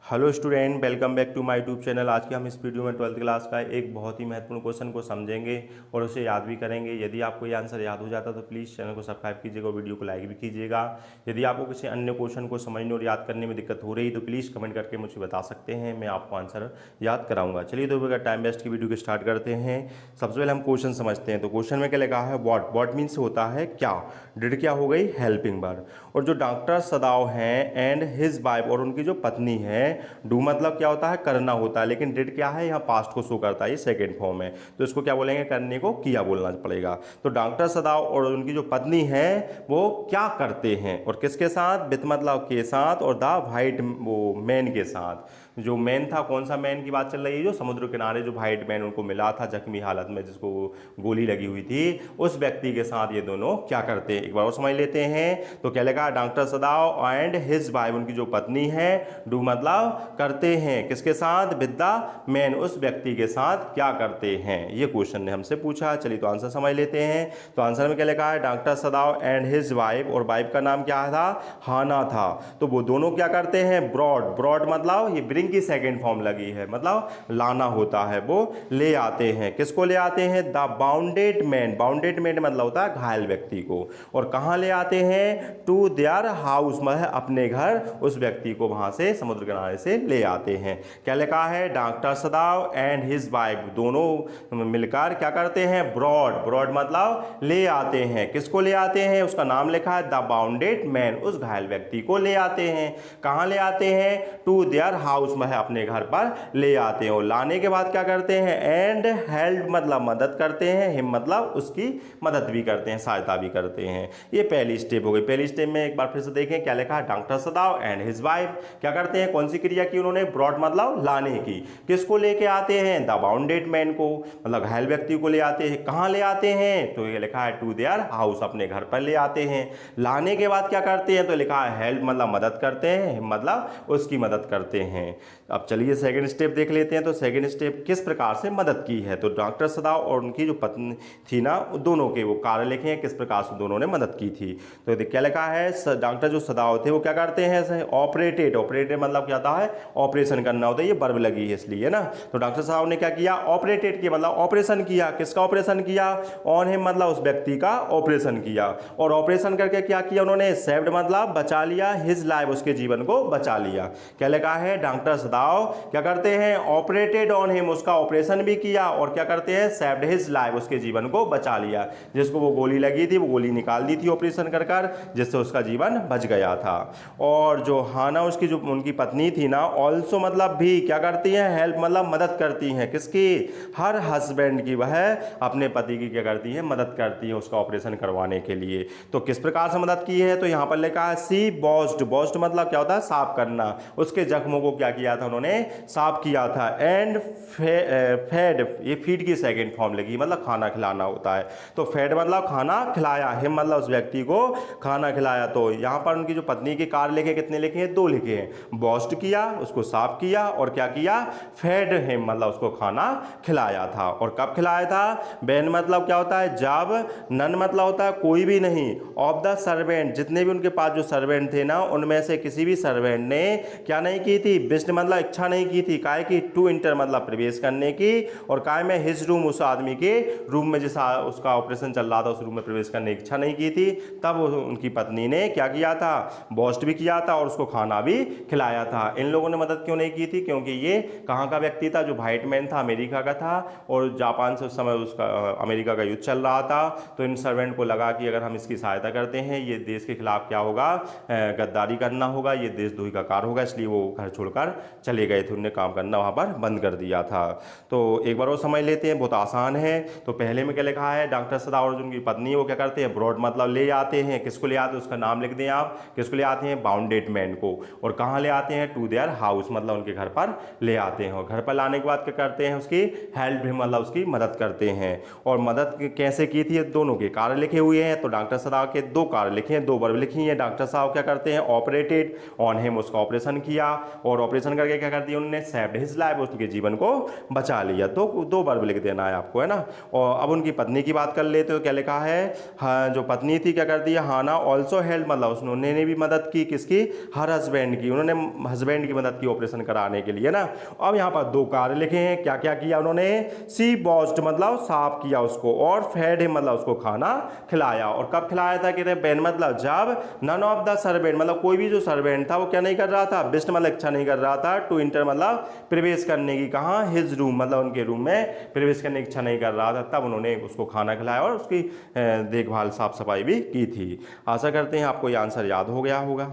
Hello student, welcome back to my YouTube channel. आज के हम इस वीडियो में 12th क्लास का एक बहुत ही महत्वपूर्ण क्वेश्चन को समझेंगे और उसे याद भी करेंगे। यदि आपको ये आंसर याद हो जाता तो प्लीज़ चैनल को सब्सक्राइब कीजिएगा और वीडियो को लाइक भी कीजिएगा। यदि आपको किसी अन्य क्वेश्चन को समझने और याद करने में दिक्कत हो रही तो प्लीज़ कमेंट करके मुझे बता सकते हैं, मैं आपको आंसर याद कराऊंगा। चलिए तो बगैर टाइम वेस्ट की वीडियो को स्टार्ट करते हैं। सबसे पहले हम क्वेश्चन समझते हैं। तो क्वेश्चन में क्या लिखा है, वॉट मीन्स होता है क्या, डिड क्या हो गई हेल्पिंग वर्ब। और जो डॉक्टर सदाव हैं एंड हिज वाइफ और उनकी जो पत्नी है, डू मतलब क्या होता है करना होता है, लेकिन डिड क्या है यहाँ पास्ट को शो करता है, ये सेकंड फॉर्म है तो इसको क्या बोलेंगे, करने को किया बोलना पड़ेगा। तो डॉक्टर सदाव और उनकी जो पत्नी है वो क्या करते हैं और किसके साथ, विथ मतलब के साथ और द वाइट वो मैन के साथ। जो मैन था, कौन सा मैन की बात चल रही है, जो समुद्र किनारे जो वाइट मैन उनको मिला था जख्मी हालत में, जिसको गोली लगी हुई थी, उस व्यक्ति के साथ ये दोनों क्या करते हैं, एक बार और समझ लेते हैं। तो क्या लगा, डॉक्टर सदाव एंड हिज वाइफ उनकी जो पत्नी है, डू मतलब करते हैं किसके साथ, विद द मैन उस व्यक्ति के साथ क्या करते हैं, ये क्वेश्चन ने हमसे पूछा। चलिए तो आंसर समझ लेते हैं। तो आंसर में क्या लिखा है, डॉक्टर सदाव एंड हिज वाइफ, और वाइफ का नाम क्या था, हाना था। तो वो दोनों क्या करते हैं, ब्रॉड, ब्रॉड मतलब ये ब्रिंग की सेकंड फॉर्म लगी है, मतलब लाना होता है, वो ले आते हैं, किसको ले आते हैं, the bounded man, bounded man मतलब होता है घायल व्यक्ति को। और कहां ले आते हैं, टू देयर हाउस मतलब अपने घर, उस व्यक्ति को वहां से समुद्र किनारे से ले आते हैं। क्या लिखा है, डॉक्टर सदाव एंड हिज वाइफ दोनों मिलकर क्या करते हैं, ब्रॉड, ब्रॉड मतलब ले आते हैं, किसको ले आते हैं, उसका नाम लिखा है द बाउंडेड मैन, उस घायल व्यक्ति को ले आते हैं। कहां ले आते हैं, टू देयर हाउस में अपने घर पर ले आते हैं। और लाने के बाद क्या करते हैं, एंड हेल्प मतलब मदद करते हैं, हिम मतलब उसकी मदद भी करते हैं, सहायता भी करते हैं। ये पहली स्टेप हो गई। पहली स्टेप में एक बार फिर से देखें क्या लिखा है, डॉक्टर सदाव एंड हिज वाइफ क्या करते हैं, कौन सी क्रिया की उन्होंने, ब्रॉड मतलब लाने की, किसको लेके आते हैं, द बाउंडेड मैन को मतलब घायल व्यक्ति को ले आते हैं। कहां ले आते हैं, तो ये लिखा है टू देयर हाउस अपने घर पर ले आते हैं। लाने के बाद क्या करते हैं, तो लिखा है हेल्प मतलब मदद करते हैं, मतलब उसकी मदद करते हैं। अब चलिए सेकंड स्टेप देख लेते हैं। तो सेकंड स्टेप किस प्रकार से मदद की है, तो डॉक्टर सदाव और उनकी जो पत्नी थी ना, दोनों के वो कार्य लिखे हैं किस प्रकार से दोनों ने मदद की थी। तो क्या लिखा है, डॉक्टर जो सदाव थे वो क्या करते हैं, ऑपरेटेड, ऑपरेटेड मतलब क्या होता है, ऑपरेशन करना होता है, ये वर्ब लगी है इसलिए ना। तो डॉक्टर साहब ने क्या किया, ऑपरेटेड किया मतलब ऑपरेशन किया, किसका ऑपरेशन किया, ऑन हिम मतलब उस व्यक्ति का ऑपरेशन किया। और ऑपरेशन करके क्या किया उन्होंने, सेव्ड मतलब बचा लिया, हिज लाइफ उसके जीवन को बचा लिया। क्या लिखा है, डॉक्टर सदाव क्या करते हैं, ऑपरेटेड ऑन हिम उसका ऑपरेशन भी किया, और क्या करते हैं, सेव्ड हिज लाइफ उसके जीवन को बचा लिया। जिसको वो गोली लगी थी वो गोली निकाल दी थी ऑपरेशन कर कर, जिससे उसका जीवन बच गया था। और जो हाना उसकी जो उनकी पत्नी थी ना, ऑल्सो मतलब भी क्या करती है, हेल्प मतलब मदद करती हैं, किसकी, हर हस्बैंड की, वह अपने पति की क्या करती है, मदद करती है उसका ऑपरेशन करवाने के लिए। तो किस प्रकार से मदद की है, तो यहां पर लिखा है सी बॉस्ड, बॉस्ड मतलब क्या होता है, साफ करना, उसके जख्मों को क्या किया था उन्होंने, साफ किया था। एंड फेड, ये फीड की सेकंड फॉर्म लगी, मतलब खाना खिलाना होता है। तो फेड मतलब खाना खिलाया, हिम मतलब उस व्यक्ति को खाना खिलाया। तो यहां पर उनकी जो पत्नी के कार्य लिखे कितने लिखे हैं, दो लिखे हैं, बॉस्ड किया उसको साफ किया, और क्या किया, फेड हिम मतलब उसको खाना खिलाया था। और कब खिलाया था, बेन मतलब क्या होता है जब, नन मतलब होता है कोई भी नहीं, ऑफ द सर्वेंट जितने भी उनके पास जो सर्वेंट थे ना, उनमें से किसी भी सर्वेंट ने क्या नहीं की थी, बिस्ट मतलब इच्छा नहीं की थी, काय की, टू इंटर मतलब प्रवेश करने की, और काय में हिज रूम उस आदमी के रूम में, जिस उसका ऑपरेशन चल रहा था उस रूम में प्रवेश करने की इच्छा नहीं की थी। तब उनकी पत्नी ने क्या किया था, बॉस्ट भी किया था और उसको खाना भी खिलाया था। इन लोगों ने मदद क्यों नहीं की थी, क्योंकि ये कहाँ का व्यक्ति था, जो व्हाइट मैन था अमेरिका का था, और जापान से उस समय उसका अमेरिका का युद्ध चल रहा था। तो इन सर्वेंट को लगा कि अगर हम इसकी सहायता करते हैं, ये देश के खिलाफ क्या होगा, गद्दारी करना होगा, ये देशद्रोही का कार्य होगा, इसलिए वो घर छोड़कर चले गए थे, उन्हें काम करना वहाँ पर बंद कर दिया था। तो एक बार वो समझ लेते हैं, बहुत आसान है। तो पहले में क्या लिखा है, डॉक्टर सदाव और उनकी पत्नी वो क्या करते हैं, ब्रॉड मतलब ले आते हैं, किसको ले आते हैं, उसका नाम लिख दें आप, किसको ले आते हैं, बाउंडेड मैन को। और कहाँ ले आते हैं, टू देयर हाउस मतलब उनके घर पर ले आते हैं। और घर पर लाने के बाद क्या करते हैं, उसकी हेल्प भी मतलब उसकी मदद करते हैं। और मदद कैसे की थी, दोनों के कार्य लिखे हुए हैं। तो डॉक्टर सदाव के दो कार्य लिखे हैं, दो वर्ब लिखी हैं। डॉक्टर साहब क्या करते हैं, ऑपरेटेड ऑन हिम उसका ऑपरेशन किया, और ऑपरेशन करके क्या कर दिया उन्होंने, सेव्ड हिज लाइफ उसके जीवन को बचा लिया। तो दो वर्ब लिख देना है आपको, है ना। और अब उनकी पत्नी की बात कर लेते हो, क्या लिखा है, हाँ, जो पत्नी थी क्या कर दिया, हाना ऑल्सो हेल्प मतलब उन्होंने भी मदद की, किसकी, हर हस्बैंड की। उन्होंने हस्बैंड सर्वेंट की मदद की ऑपरेशन कराने के लिए ना। अब यहाँ पर दो कार्य लिखे हैं, क्या क्या किया उन्होंने, सी वॉश्ड मतलब साफ किया उसको, और फेड हिम मतलब उसको खाना खिलाया। और कब खिलाया था, कहते हैं बेन मतलब जब नन ऑफ द सर्वेंट मतलब कोई भी जो सर्वेंट था वो क्या नहीं कर रहा था, विस्ट मतलब इच्छा नहीं कर रहा था, टू इंटर मतलब प्रवेश करने की, कहाँ, हिज रूम मतलब उनके रूम में प्रवेश करने की इच्छा नहीं कर रहा था, तब उन्होंने उसको खाना खिलाया और उसकी देखभाल साफ सफाई भी की थी। आशा करते हैं आपको ये आंसर याद हो गया होगा।